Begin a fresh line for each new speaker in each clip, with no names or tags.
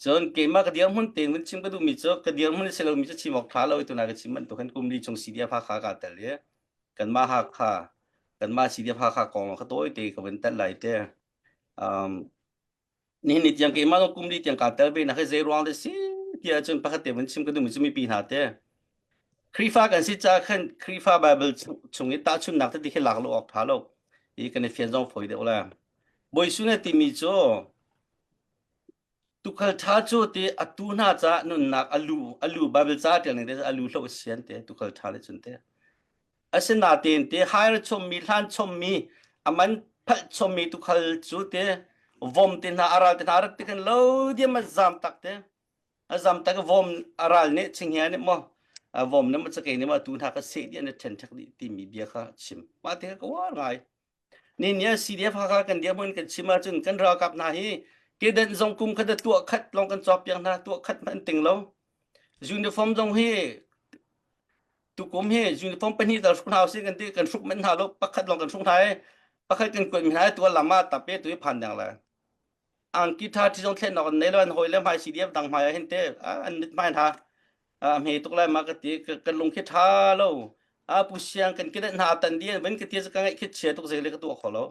จนเกมมากระเดียมหุ่นเต็งมันชิมก็ดูมีเจอกระเดียมหุ่นเสลมีจะชิมออกท้าเราไอ้ตัวนั้นก็ชิมมันตัวขันกุมดีจงสีเดียพาขากาแต่เลยกันมาหักขากันมาสีเดียพาขากองเขาตัวไอ้เตะก็เป็นแต่ไหลเตะนี่นี่ยังเกมมาต้องกุมดียังกาแต่ไปนะแค่เซรวงเดสิที่อาจารย์พักเตะมันชิมก็ดูมีจะมีปีหาเตะครีฟ้ากันสิจ้าขันครีฟ้าไบเบิลชงไอ้ตาชุนหนักที่เขลักเราออกท้าเราอีกันในเฟียนจงฝอยเดียวแหละบอยสุนที่มีโจ ตุกขลท้าโจเตอตูน่าจะนุนนักอาลูบาเบลซาเตลเนี่ยอาลูโลกเสียนเตตุกขลท้าเลยจนเตอาเซนาเตนเตไฮร์ชมมีลันชมมีอามันพัดชมมีตุกขลจูเตวอมเตนาอาราลเตนาอารักเตกันโลเดียมาจามตักเตอาจามตักวอมอาราลเนี่ยชิงเฮียเนี่ยมั้งวอมเนี่ยมันจะเกิดเนี่ยมาตูน่าก็เสียเดียเนี่ยเทนทักดีมีเบียค่ะชิมมาเตก็ว่าไงนี่เนี่ยสีเดียพากันเดียมันกันชิมมาจนกันรอกับนาย cái đến dòng cung khát tua khát long cần chọc yang na tua khát man ting lo uniform dòng he tu kum he uniform pen hi dal sukun house kan ti kan suk men ha lo pakhat long kan sung thai pakhat kan kwen min hai tua lama tape tu phan dang la ang ki tha thi jong thlen non nei lo hoi le mai cdf dang mai hen te an nit mai tha me tuk lai ma ka ti kan lung khi tha lo pu siang kan ki den ha tan dia ben ki ti ka ngai khit che tuk ze le ka tu kho lo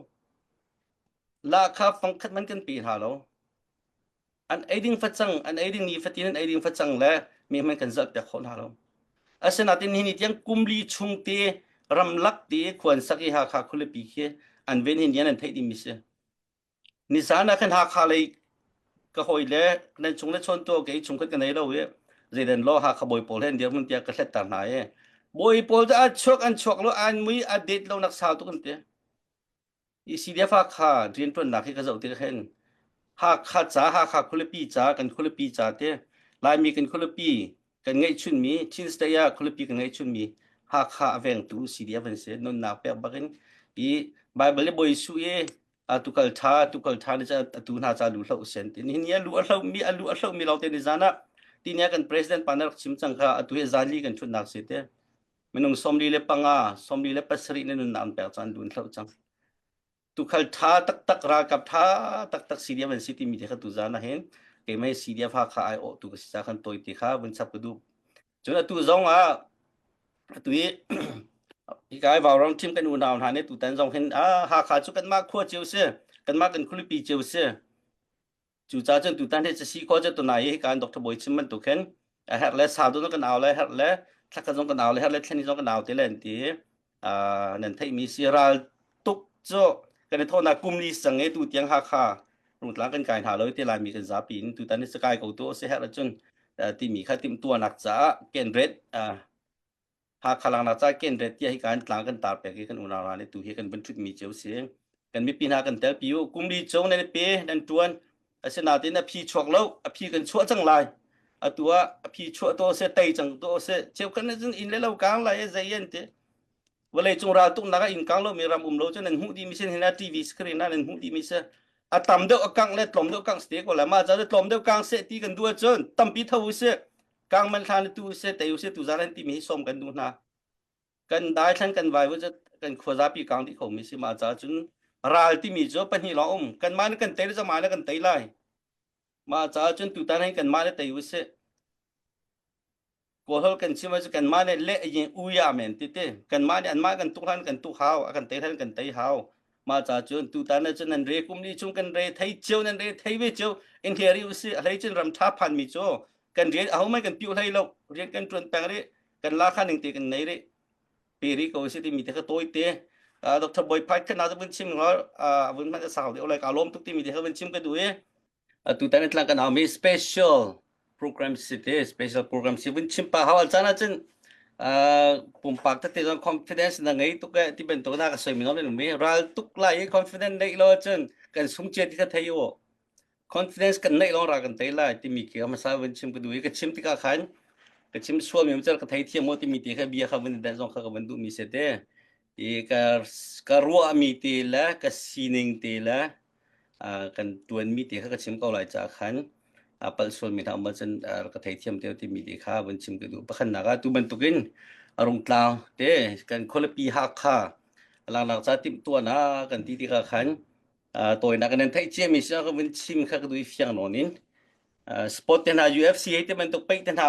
la kha phang khat man kan pi ha loอันไอดิ้งฟัดจังอันไอดิ้งนี่ฟัดยันไอดิ้งฟัดจังแล้วมีมันกันจับแต่คนหาเราอาศัยนัดนี้นี่ยังกุมลีชุงเตะรำลักเตะควรสักหาขาคุลปีเคอันเว้นเห็นยันอันไทยดิมิเสนิสานะขันหาขาเลยก็หอยแล้วในชุงและชนตัวเกยชุงกันในเราเว้ยเรื่องล้อหาขบอยโพลเห็นเดียวมันจะกระเซ็ตตาหนายบอยโพลจะอันชกแล้วอันมุยอันเด็ดเรานักสาวตุกันเตะอีสีเดียฟ้าขาเรียนต้นหนักให้กระเจ้าเตะเห็น หากขาดจ้าหากขาดคนละปีจ้ากันคนละปีจ้าเต้ลายมีกันคนละปีกันไงชุนมีชินสเตียคนละปีกันไงชุนมีหากขาแวงตูสีเดียวันเสนนนาเปียบักันอีไบเบิลบอยสุเอตุกลทานี่จะตูน่าจะรู้เราเซนตินี่เนี่ยรู้เรามีรู้เรามีเราเตนิจานะทีนี้กันประธานปานักชิมจังค่ะตุเฮซาลีกันชุดนักเสต้มันนงสมดีเลปังอาสมดีเลปัสรินี่นนนามเปียจันดูนเราจัง tu khal tha tak tak ra kap tha tak tak sidia ban city mi dekha tu zana hen ke mai sidia pha kha ai o tu ka sa khan toi ti kha ban sap du chona tu zong tu i kai vào rong tim kan u naw ha ne tu tan zong hen ha kha chu kan ma kho chiu se kan ma kan khuli pi chiu se chu cha chen tu tan he si kho cha tu nai kan dok thboi chim man tu khen a hat le sa du no kan aw le hat le thak ka zong kan aw le hat le thani zong kan aw te len ti nan thai mi si ral tuk choกันทอนากุมลีสังเกตุเตียงหาคารุ่งหลังกันการหาเลยที่ลายมีกันซาปีนตุตันนิสกายกับตัวเสียหละจนที่มีค่าติมตัวนักจ้าเกนเรดหาคลังนักจ้าเกนเรดที่ให้การหลังกันตาแปลกกันอุณาราในตัวให้กันบรรทุกมีเจียวเสียงกันมีปีนากันเตลปิวกุมลีโจงในเป้ดันจวนอาเสนาตินพี่ชวกแล้วพี่กันชั่วจังไรตัวพี่ชั่วตัวเสียเตยจังตัวเสียเจียวกันนั่นอินเลวกลางไรใจเย็นเตเวลาจงราตุกนักอินกังโลมีรำเราจนนั่นหูดีมิเช่นเห็นทีวีสกรีนนั่นหูดีมิเช่ตั้มเดียวกังเล็ดลมเดียวกังสเต็กว่าละมาจะเล็ดลมเดียวกังเสตีกันด้วยจนตั้มปีเท่าเสกังมันทานตัวเสแต่อยู่เสตัวจารันที่มีส่งกันดูนะกันได้ทั้งกันไว้ว่าจะกันขวดปีกังที่เขามีสิมาจะจนราลที่มีจบเป็นหิล้อมกันมาเนี่ยกันเตะจะมาเนี่ยกันเตะไล่มาจะจนตัวตาให้กันมาเนี่ยเตะอยู่เสกูฮอลกันชิมาจะกันมาเนี่ยเละยังอุยาเมนติเต้กันมาเนี่ยอันมากันตุกทันกันตุกหาวกันเตะทันกันเตะหาวมาจากจนตุตาเนี่ยจนนั่นเรกุมนี่จุงกันเรไทยเจียวนั่นเรไทยเวเจียวอินเทอร์ริวสิอะไรจนรำท้าพันมิโจกันเรียนเอาไม่กันปิวให้เราเรียนกันจนแปลงเรกันลาขันหนึ่งเตะกันไหนเรปีริโกสิที่มีแต่ก็ตัวเตะดรบอยพัดขึ้นอาจจะเป็นชิมเราวันมันจะสาวเดี๋ยวอะไรก็ล้มทุกที่มีแต่เขาเป็นชิมกันด้วยตุตาเนี่ยตั้งกันเอามี special program city special program city pun cimpa hawal sana chen pumpak ta te confidence na ngai tu ka ti ben to na ka soi mi no le me ral tuk la ye confidence nei lo chen kan sung che ti ka thayo confidence kan nei lo ra kan te la ti mi ki ma sa wen chim ka du ka chim ti ka khan ka chim so mi chal ka thai thi mo ti mi ti ka bia kha wen da zong kha ka wen du mi se te e ka ro mi ti la ka sining ti la kan tuan mi ti ka chim ka lai cha khan apal sol mi thamma chen ka thai thiam te ti mi di kha ban chim ke du pakhan naga tu ban tukin arung tlaw te kan kholapi ha kha lang lang cha tim tua na kan ti ti kha khan toy na kan thai che mi sa ka ban chim kha ka du fyang no nin sport ten ha UFC te men tok pe ten ha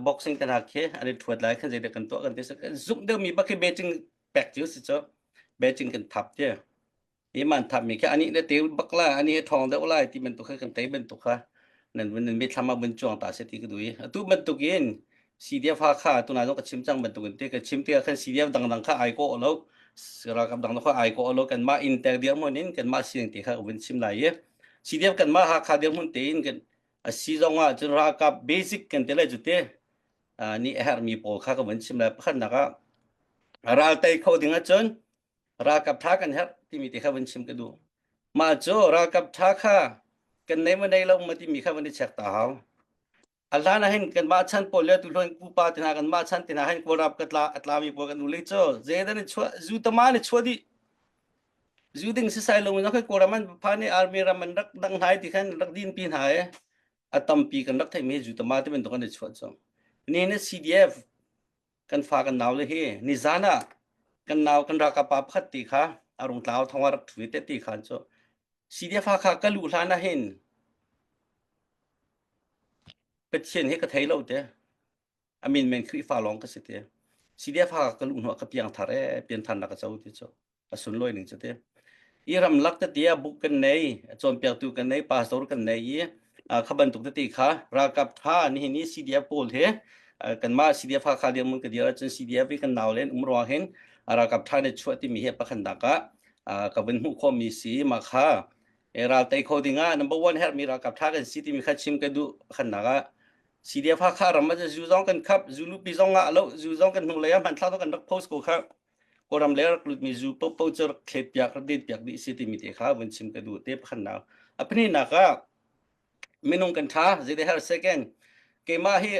boxing ten ha ke ani thuat lai khan je de kan to kan te zoom de mi ba ke betting pack ju si cho betting kan thap te i man thap mi ke ani de te bakla ani thong de ulai ti men to kan te ben to kha nan men mi thama ben chuang ta se ti ku dui tu men to gen CDF ha kha tu na no ka chim chang ben to kan te ka chim te khan CDF dang dang kha ai ko lo sira kap dang no kha ai ko lo kan ma inter dia mo nin kan ma sing ti kha ben chim lai ye CDF kan ma ha kha dia mun te in kan si zong a chun ra kap basic kan te le ju te ni her mi po kha ka ben chim lai phan na ka ra tai kho ding a chun ra kap tha kan her ti mi te kha ben chim ka du ma cho ra kap tha kha kan nei ma nei lo ma ti mi kha ben chak ta haw alana hin kan ma chan po le tu lon ku pa tina kan ma chan tina hin ko rap katla atla mi po kan uli cho zeda ni chwa zu ta ma ni chodi zu ding si sai lo no ka ko raman pha ni army raman rak dang hai ti khan rak din pin hai atam pi kan rak thai me zu ta ma te ben to kan ni chwa cho ni ne CDF kan fa kan naw le he ni zana kan naw kan ra ka pa phat ti kha arung tlaw thawar thui te ti khan cho CDF kha ka lu hlana hin pe chen he ka thai lo te amin men khi fa long ka se te CDF ha ka lu no ka piang thare pian than na ka chau ti cho asun loi ning che te i ram lak ta tia buk kan nei chom piak tu kan nei pastor kan nei i khaban tuk ti kha ra kap tha ni CDF pol he kan ma CDF ha kha dia mun ka dia chen CDF kan naw len ro hen ra kap tha ne chwa ti mi he pa khan da ka ben hu kho mi si ma kha ra tai kho dinga number 1 her mi ra kap tha kan si ti mi kha chim ka du khan na ga CDF ha kha ram ma ju zong kan khap zulu pi zong nga lo zu zong kan hu le ya man thla to kan rak post ko kha ko ram le rak lut mi zu po po cher khet pyak dit pyak di si ti mi te kha wen chim ka du te khan na apni na ka minung kan tha je de her second ke ma hi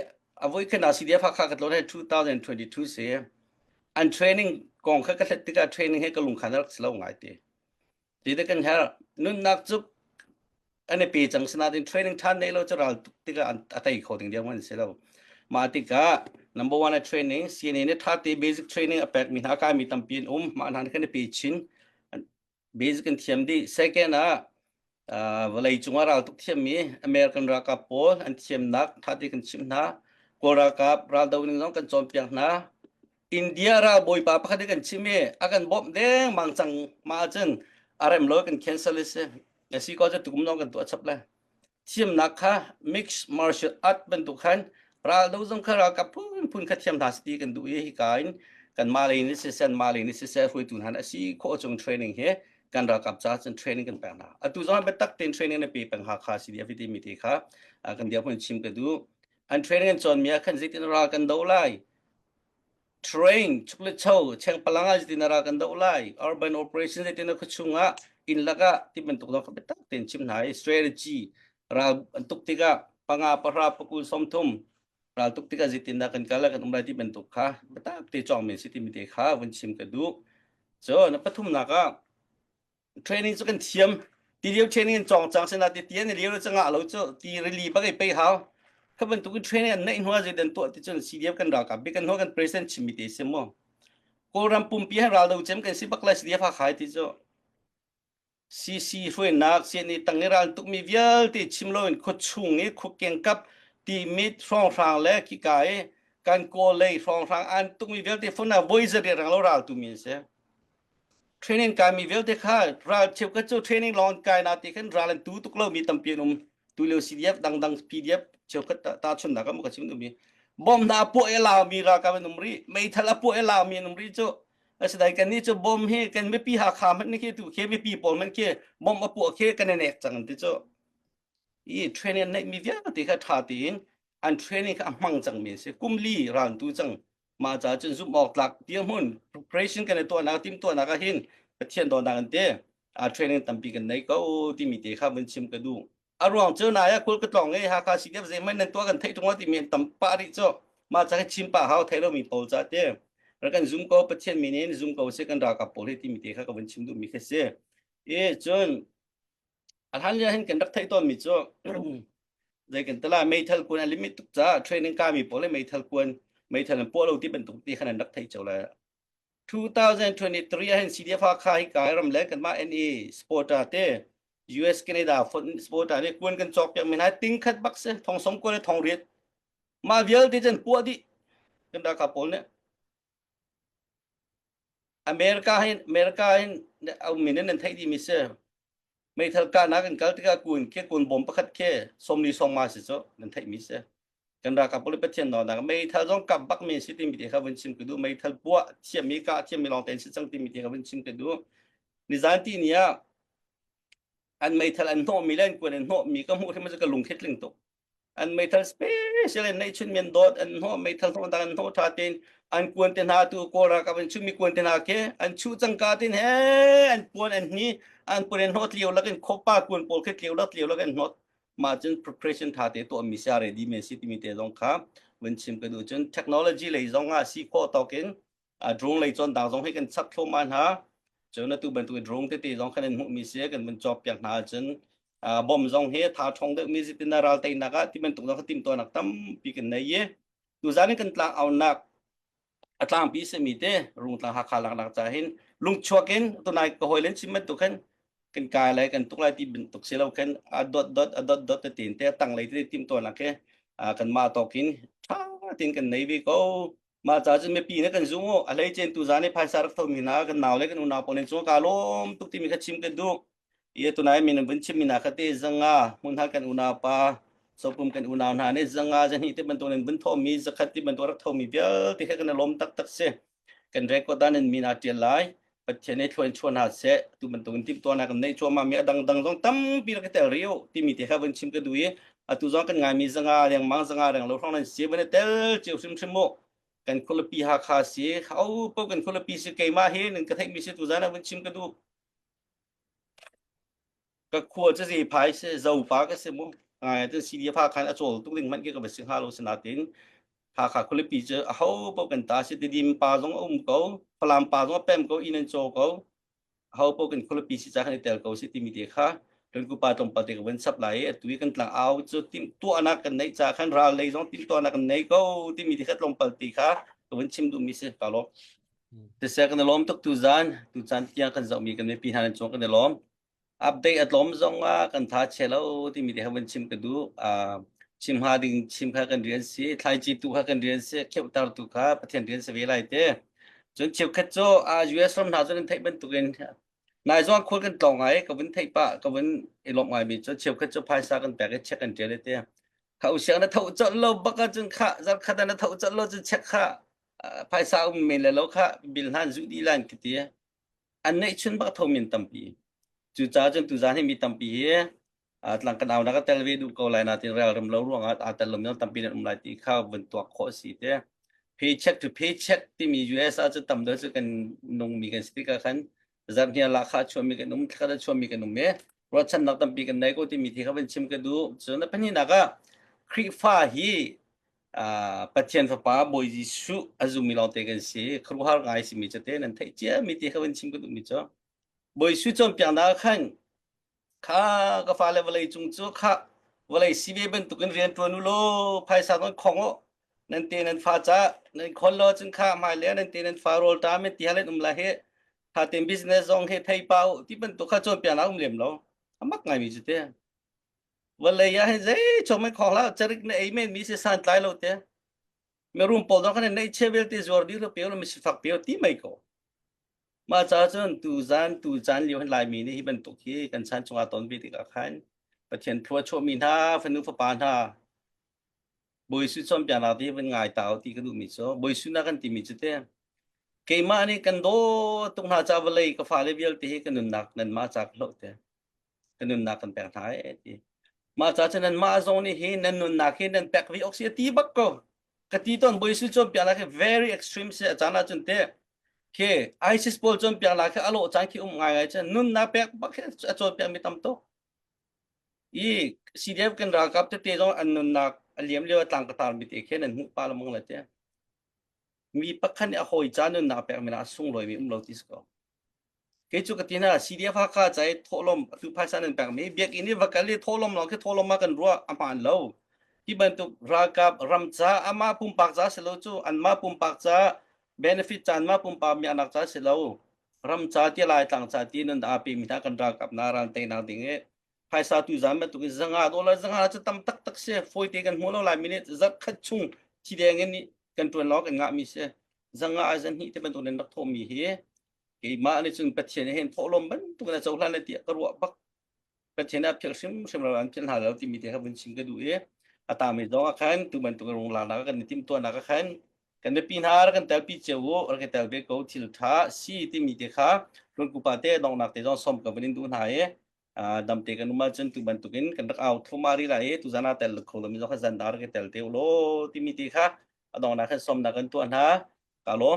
avoi khana CDF ha kha ka lo 2022 se an training kong kha ka thlet ka training he ka lung khan rak slo ngai te ti de kan her nun nak chup ane pi chang sna din training than nei lo charal tika atai khoding dia man se lo ma tika number 1 training cna ne tha te basic training apak mi na ka mi tampin ma nan kan pi chin basic and thiam di second walai chunga ral tuk thiam mi american ra ka pol an thiam nak tha ti kan chim na kora ka ra daw ning jong kan chom piang na india ra boy pa pa kan chime akan bom deng mang chang ma chen rm lo kan cancel se asi koจะตุกมน้องกันตัวชับเลยเทียมนักค่ะ mix martial art เป็นตุกขันเราดูจงค่ะเรากับพูนขัดเทียมทัศนีกันดูยี่กันมาเลยนี่เซนมาเลยนี่เซนคุยตุนหันasiโคจงเทรนนิ่งเฮกันเรากับจ้าจงเทรนนิ่งกันแปลงนะตุจงเป็นตักเต้นเทรนนิ่งในปีแปลงหาค่าสิเดียฟิติมิติค่ะกันเดียวพูนชิมกันดูอันเทรนนิ่งจนมีขันจิตนารากันดูไล่train ชุกเลช่าเชิงพลังงานจิตนารากันดูไล่ urban operation จิตนาคุชุงะin laga ti bentuk no kabetak ten chim nai strategy ra antuk tiga panga para pakul somthum ra tuk tiga jitinda kan kala kan umrai ti bentuk kha betak ti chong men siti mi te kha wan chim ka du so na pathum na ka training chu kan thiam ti liu training chong chang sena ti tian ni liu changa lo chu ti reli ba kai pe haw kha bentuk training nei hwa je den to ti chun CDF kan ra ka be kan ho kan present chim mi te semo ko ram pum pi ha ra lo chem kan si bakla CDF ha khai ti cho CC ช่วยนักเสียนี่ตั้งในร้านตุกมีเวียลที่ชิมโลนขดชุงนี่ขุกเก่งกับที่มิดฟองฟางและขี้ไก่การโกเลยฟองฟางอันตุกมีเวียลที่ฝนน่ะบ่อยจะเรียนเราตุมีเสียเทรนนิ่งการมีเวียลที่ข้าเราเชื่อก็จะเทรนนิ่งลองกายนาทีกันเราเล่นตุกเรามีตั้งเปียนตุเลียว CDF ดัง PDF เชื่อก็ตาชนนักก็มันก็ชิมตุมีบอมนาปัวเอลามีราคาเป็นนุ่มรีไม่ทันละปัวเอลามีนุ่มรีจ้าสดายกันนี่จะบอมเฮกันไม่ปีหาขามันนี่คือถูกเคไม่ปีปอมันคือบอมมาปวกเคกันเนี่ยจังที่จะอีเทรนนิ่งในมีเวียที่เขาท่าตีนอันเทรนนิ่งเขามั่งจังมีเสียกุมลีร้านตู้จังมาจากจนซุ่มออกหลักเดียวหุ่น preparation กันในตัวนักทีมตัวนักหินเทียนตัวนักเตะเทรนนิ่งตั้มปีกันในก็ที่มีเตะข้ามันชิมกันดูรวมเจ้านายคุณก็ต้องไงหาคาสิเดียบเซมันนั่นตัวกันเทตรงว่าที่มีตั้มปาริจ้ามาจากชิมป่าเขาเทเรามีโปรจัดเตะแล้วกัน zoom ก็ประเทศมีเนี่ย zoom ก็เสกันรากับโปรที่มีเตะข้าก็เป็นชิมดูมีแค่เสียจนท่านจะเห็นกันรักไทยตัวมีจ้าใจกันตลาดไม่ทันควรลิมิตตุกจ้าเทรนนิ่งการมีโปรเลยไม่ทันควรไม่ทันโปรเราที่เป็นตุกที่ขนาดรักไทยเจ้าเลย2023เห็น CDF ค่าให้กายรำแรงกันมา NA Sport เต้ US Canada phone sport ani kun kan chok yang mina ting khat bak se thong som ko le thong riet ma vial ti chen pu di kan da ka pol ne America hin au minen nan thai di mi se mai thal ka na kan kal ti ka kun ke kun bom pakhat ke som ni song ma se cho nan thai mi se kan da ka pol pe chen no da mai thal jong kap bak mi si ti mi ti kha wen chim ku du mai thal pu chiam mi ka chiam mi long ten si chang ti mi ti kha wen chim ku du ni zan ti niaอันไม่ทันอันโนมีเล่นกว่าอันโนมีก็มูที่มันจะกระลุงคิดลิงตกอันไม่ทันสเปเชียลในชุนเมียนดอดอันโนไม่ทันทงดันโนทาตินอันกวนเตนาตัวโกรากับอันชุมีกวนเตนาเคอันชูจังกาตินเฮอันปวนอันนี้อันปวนอันโนเลียวแล้วกันคบป้ากวนปอลคิดเลียวแล้วกันโนมาจน preparation ทาติตัวมีเสียเรดีเมสิที่มีเตจงค้าวันชิมกันดูจนเทคโนโลยีเลยจงซีโคตอกินดรoneเลยจนต่างจงให้กันสักโทมันฮะจนตัวเป็นตัว drone ที่จงคะแนนมีเสียกันมันจอบอย่างหาจนบอมจงเฮท่าทองเด็กมีสิทธิ์นาราลเตนักที่มันตรงนั้นเขาติมตัวนักตั้มปีกันในเย่ดูจานี่กันตลางเอานักตลางปีเสมีเตรุงตลางหักขาหลักๆจะเห็นลุงชัวกินตัวนายก็หอยเล่นชิมมันตุกันกันกายอะไรกันตุกอะไรที่เป็นตุกเสียเรากันดอทตีนเตตั้งเลยที่ติมตัวนักกันมาตอกินท่าตินกันในวิโกมาจากจะไม่ปีนี้กันซูโม่อะไรเจนตุจานี่ภายสารทมินากันหนาวเลยกันอุณหภูมิซูกาลมตุกที่มีขัดชิมกันดูia tunai min benchim mina khate zanga mun ha kan una pa sopum kan una na ne zanga jan hi te bantonen bentho mi zakhati bantor thomi bel ti kan lom tak se kan record dan mina ti lai patchene chon ha se tu banton tip to na kan nei choma mi dang jong tam pi ka te rio ti mi te ha benchim ka duye atu jong kan ngai mi zanga yang mang zanga rang lo thong nan se bane tel chiu sim mo kan kholapi ha kha se au po kan kholapi se ke ma he nen ka thai mi se tu jana benchim ka duก็ควรจะสิพายเสเจ้าฟ้าก็เสมุจะซีดีพาคันอโศกตุ้งมันเกี่ยวกับสิ่งฮาโลสนาตินพาขาคนละปีเจอเขาพบกันตาสิดีมปาจงอุ้มเขาพลามปาจงแปมเขาอินันโจเขาเขาพบกันคนละปีสิจากในแต่เขาสิติมีเดียค่ะเดินกูปาตรงปฏิกับวันสับไหลตุยกันหลังเอาจะติมตัวนักกันในจากขันราเลยจงติมตัวนักกันในเขาติมีเดียค่ะลงปฏิค่ะกับวันชิมดูมีเสียตลอดแต่เสียกันในล้อมตุกตุจานที่ยังกันจะมีกันในปีหันจงกันในล้อมupdate at lom zong kan tha chelo ti mi de haven chim ka du chim ha ding chim kha kan rian si thai chi tu kha kan rian se kheu tar tu kha pathian rian se ve lai te chon chiu khat cho US from na zon thai ban tu gen nai zong khol kan tong ai ka vin thai pa ka vin elom ngai mi cho chiu khat cho phai sa kan pa ke check kan te te kha u siang na thau cho lo baka chun kha zat kha na thau cho lo chun check kha phai sa min le lo kha bil han zu di lan ki ti an nei chun ba thau min tam piจูจ้าจนตุจานให้มีตัมปีหลังกันเอานักเตลวีดูเกาหลีนาทีเรียลเริ่มเล่าเรื่องแต่ลมยังตัมปีนั้นหลายตีข้าวบนตัวโคสีเด้ paycheck to paycheck ที่มี US อาจจะต่ำเดือนกันนุ่งมีกันสติกันขันจำที่ราคาชวนมีกันนุ่มถ้าได้ชวนมีกันนุ่มเพราะฉันนักตัมปีกันไหนก็ที่มีที่เขาเป็นชิมกันดูส่วนนั้นเป็นนี่นักคริฟ้าฮีปัจจัยฟ้าบอยจิสุอาจุมีเราเตกันสิครูฮาร์ไงสิมีจะเต้นั่นไทยเจ้ามีที่เขาเป็นชิมกันดูมีจ้าบอยสุจอมเปียงนาขันข้าก็ฟ้าเลวเลยจุงจ้าข้าวันเลยซีเบเป็นตุกันเรียนตัวนู้โลภายสารของนั่นเตนันฟ้าจ้านั่นคนรอจึงข้ามาแล้วนั่นเตนันฟ้าโรลตามที่ฮาเลนุ่มละเหตุถ้าเต็มบิสเนสจงเหตุไทยเป้าที่เป็นตัวข้าจอมเปียงนาเหลี่ยมเรามักไงมีจุดเดียวันเลยอยากให้เจ้ชมไม่ของเราจะริกในเอเมนมีเสียสันตายเราเดียเมื่อรุ่งปอลต้องการในเชเวลที่จอร์ดีเราเปียวเราไม่ใช่ฝักเปียวที่ไม่ก็มาจากจนตูจานเลี้ยวให้ลายมีนี่ที่เป็นตุกที่กันชั้นจงอาตอนปีติกาขันประเทศทัวร์ชมีท่าฟันุฟปานท่าบอยสุดชมเปียนาที่เป็นง่ายตาวที่กระดูมิโซบอยสุดนักกันที่มิจุดเดียเกี่ยมานี่กันโดตรงหน้าจาวเลยก็ฟ้าเลเวลที่กันนุนนักนั่นมาจากโลกเดียกันนุนนักกันแปลงท้ายที่มาจากฉะนั้นมาตรงนี้เห็นนั่นนุนนักเห็นนั่นแปลกวิออกเสียตีบักก็กติต้นบอยสุดชมเปียนาคือ very extreme เสียจานาจนเดียเคไอซิสโปลจนเปียงลาคืออโลจานคิอุ้มง่ายๆเช่นนุ่นนับเปียกบักคือจนเปียงมีตั้มโตอีซีเดียฟกันรักกับที่เตจงอันนุ่นนักเลี้ยมเลี้ยวต่างกระตามีเตะแค่นั้นหุบปาละมงละเจ้มีปักขันเนี่ยหอยจานนุ่นนับเปียกมีน่าส่งลอยมีอุ้มเราที่สก็เกี่ยวกับที่น่ะซีเดียฟฮักข้าใจทอลมคือภาษาหนึ่งแปลงมีเบียกอินนี่วักกันเลยทอลมเราคือทอลมมากันรัวอันผ่านเราที่บรรทุกรักกับรำจ้าอามาปุ่มปากจ้าเสลจูอันมาปุ่มปากจ้าbenefit จานมาปุ่มปามีอนักจ้าเสลารำจ้าที่ลายต่างจ้าที่นั่นอาปีมีท่ากันรักกับนารันเตนาติง hai sa tu zam tu ke zanga dola zanga cha tam tak tak se foi te kan mulo la minute zat khat chung chi de ngen ni kan tuan lo kan nga mi se zanga azan hi te ban tu nen dak tho mi he ke ma ni chung patchen hen tholom ban tu na chawlan le ti ka ro bak patchen a phel sim la an chen ha lo ti mi te ka bin sing ka du e ata mi do khan tu ban tu rong la na kan tim to na ka khan kan de pin har kan tel pi chewo or ke tel be ko thil tha si ti mi te kha ron ku pa te dong nak te jong som ka bin du na e dam te kan ma chen tu ban tu kin kan dak au thu mari la e tu zana tel ko lo mi zo kha zan dar ke tel te lo ti mi te kha adong na khan som na kan tu na ka lo